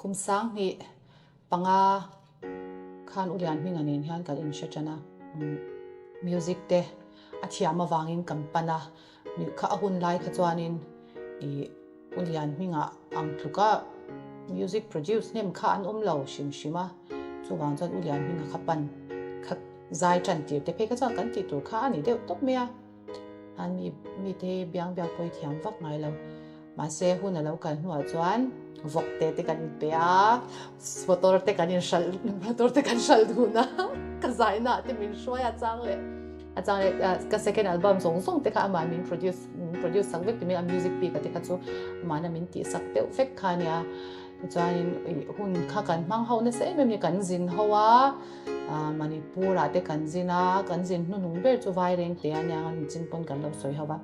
kum sang ni panga khan ulian minganin hian kal in shachana music te athiama wangin kampana mi kha ahun lai kha chuanin I ulian minga ang thuka music produce nem kha an lo shima chuwang chan ulian minga khapan kha zai chan ti te phe ka cha kan ti tur kha ani deuh top mea an mi te biang poi thiam vak ngai lo ma se hun alo kan hnuwa chuan vok te kan pea motor te kan in shal dhuna ka zaina te min shwaya chang le ka second album song te ka aman min produce sang vek mi music pi ka te ka chu mana min ti sak te fek khania chuanin hun kha kan mang ho na se mi kan zin howa manipura te kan zin nu nung ber chu vai reng te ania an chin pon kan lo soi hawa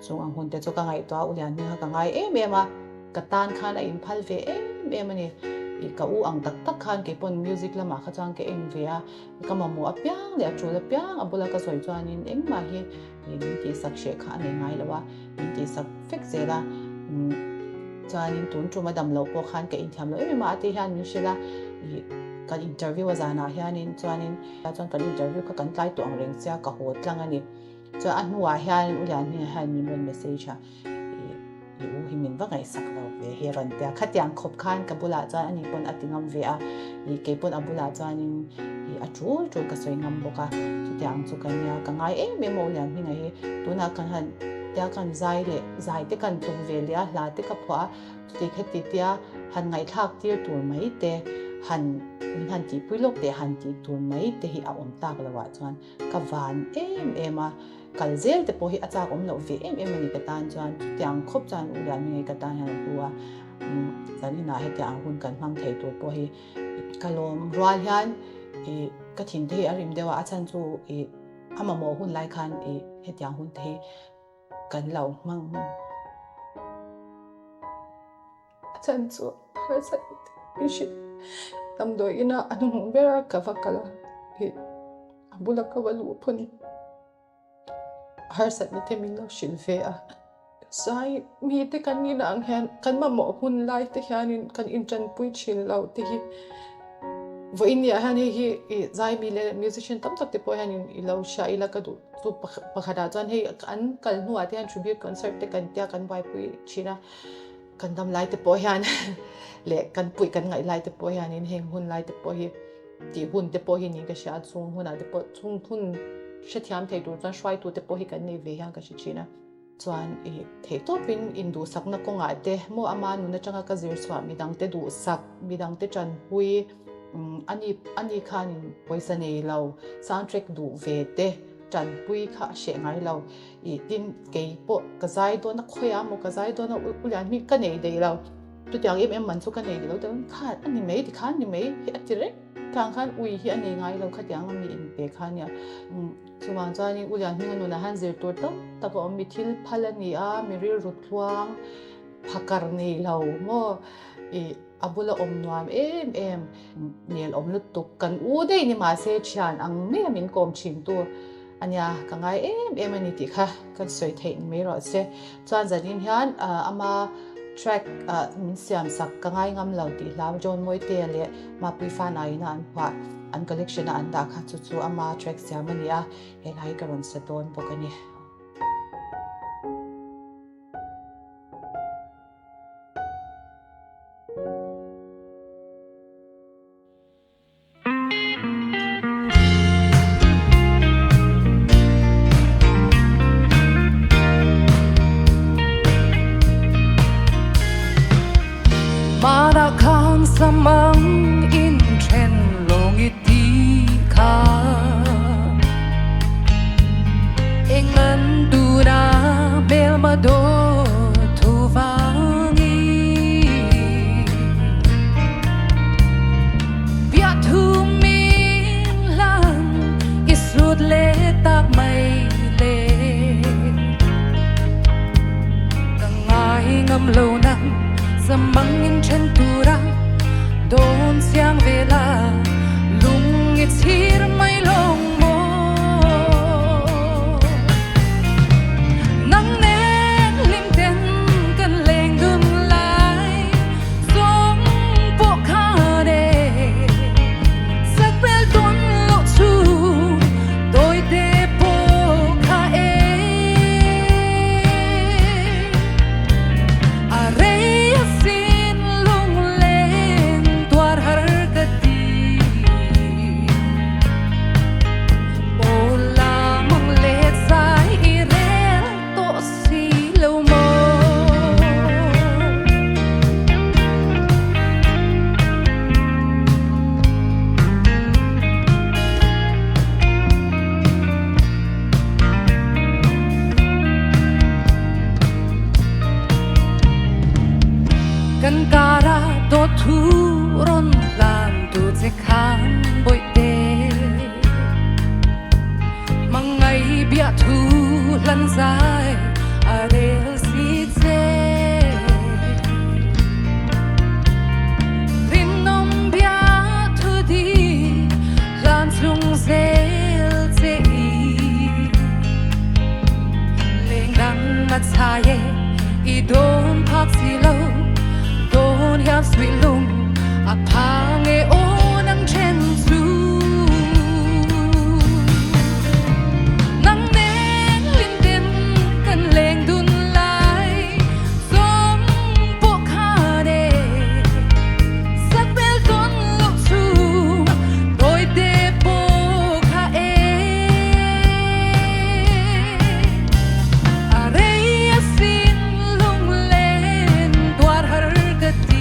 so ang hun te chu ka ngai to ulian ni ka ngai ema katan khan a in phal ve ani I ka u ang tak khan ke pon music lama kha chang ke eng ve a ka ma mo apyang le chu le pyang abula ka soi chuanin eng ma hi ni ti sak she kha ne ngai lawa ni ti sak fek zela chuanin tun chu madam lo po khan ke in thiam lo ema ati hian min shela kan interview azana hianin chuanin chuan kan interview ka kan tlai to ang reng sia ka hot tlang ani chu an huwa hian ulian ni han min message ha u hi min wa ngai sak lo ve he ran te khatyang khop khan ka bula cha ani pon atingam ve a ni ke pon abula chanin I achul ka soi ngam boka chu tyang chu kan ya ka ngai me mo lian mi ngai tuna kan han tia kan zai te kan tung ve lia la te ka phwa chu te khati tia han ngai thak tir tur mai te han ti puilok te han ti tur mai te hi a om tak lawa chuan ka van ema kalzel te po hi achak om lo ve ani ka tan chuan tyang khop chan ulian mi ngai ka tan han tua zani na he tyang hun kan mang thei tur po hi kalom rual hian ka thin te arim dewa achan chu ama mo hun lai khan he tyang hun te kan lo mang achan chu hasa ishi tamdo ina anung bera ka vakala abula ka walu pun har sat ni te min lo shin ve a sai mi te kan ni na ang hen kan ma mo hun lai te hianin kan in chan pui chin lo te hi vo in ya han hi zai mi le musician tam tak te po hianin I lo sha ila ka du tu pakhada chan he an kal nu ati an tribute concert te kan tia kan vai pui china kan dam lai te po hian le kan pui kan ngai lai te po hianin heng hun lai te po hi ti hun te po hi ni ka sha chung hun a te po chung hun shethiam thei tur chan shwai tu te po hi kan nei ve hian ka shi china chuan thei to pin in du sak na ko nga te mo ama nu na changa ka zir chwa mi dang te du sak mi dang te chan hui ani khan in poisa nei lo soundtrack du ve te chan pui kha she ngai lo tin ke po ka zai do na khoya mo ka zai do na ulian mi ka nei dei lo tu tyang man chu ka nei dei lo te kha ani mei ti khan ni mei hi atire kang khan ui hi ani ngai lo kha tyang mi in pe khan ya chuwang chani ulian mi nu na han zir tur to ta ko mi thil phalani a mi ri rut thluang phakar nei lo mo abula om nuam nel om lut tuk kan u dei ni ma se chian ang me min kom chin tu anya ka ngai ani ti kha kan soi thei me ro se chuan zanin hian ama track min siam sak ka ngai ngam lo ti lam jon moi te le ma pui fa nai na an pha an collection an da kha chu ama track siam ani a helai ka ron se ton pokani Mana kang samang in chen long iti ka Engan du na bel ma do tu vangi Bia tu min lang isut le tak mai le Kangai ngam lo nang Samang in chen tu ra do rôn lan tu che khang bội tê mang ngày bia thu lăn dài à rêu si chê rin nom bia thu đi lan chung zel chê leng dang at saye I don't park si lâu don't have sweet lung a phang e o nang chen su nang neng lim dim kan leng dun lai som po kha de sak bel ton lok su boy de po kha e are sin lung len dwar har gati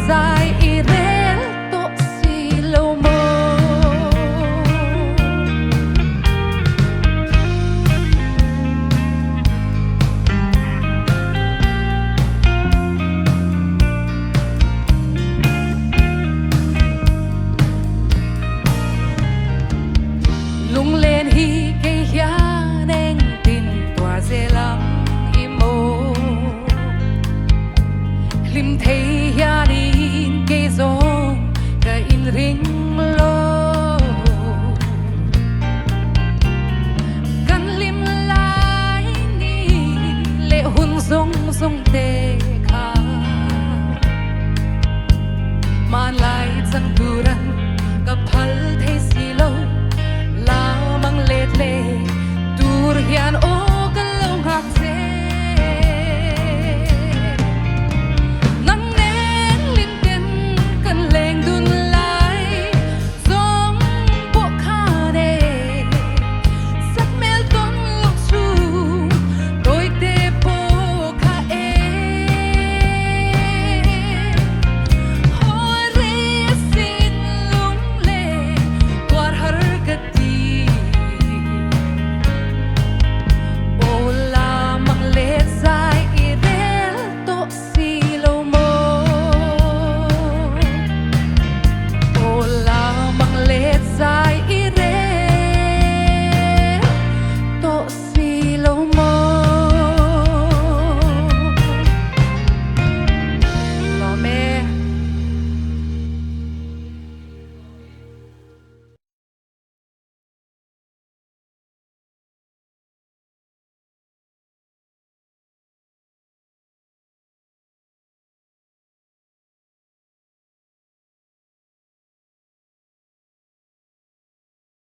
Zai I rel to si lo mo lung lên hi cây ya neng tin tòa dê lắm I mô lim thấy ya đi cây giông cả in ring lô gần lim lại ni lệ hun sông sông tê kha man lại chẳng tu răng gặp phal thấy si lâu la mang lệ lệ tur hian